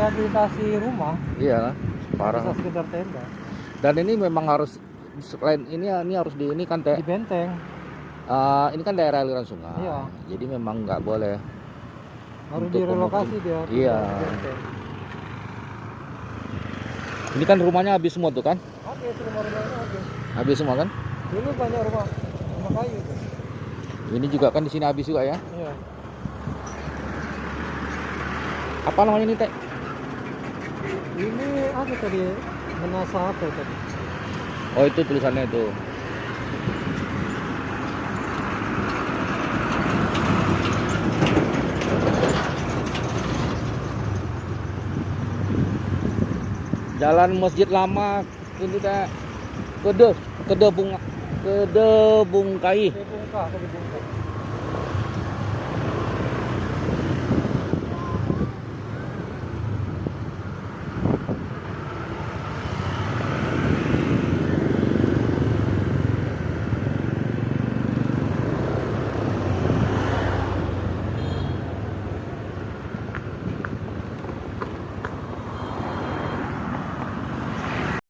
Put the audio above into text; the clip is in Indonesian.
rehabilitasi rumah. Iya, parah. Bisa sekedar tenda. Dan ini memang harus selain ini harus di ini kan Di benteng. Ini kan daerah aliran sungai. Iya. Jadi memang nggak boleh. Harus untuk direlokasi dia. Iya. Benteng. Ini kan rumahnya habis semua tuh kan? Habis rumah-rumahnya habis. Habis semua kan? Dulu banyak rumah kayu tuh. Ini juga kan di sini habis juga ya? Iya. Apa namanya ini, Teh? Ini apa tadi? Menasa apa tadi? Oh, itu tulisannya itu. Jalan Masjid Lama ini, Teh. Kedebungkai. Kedebungka.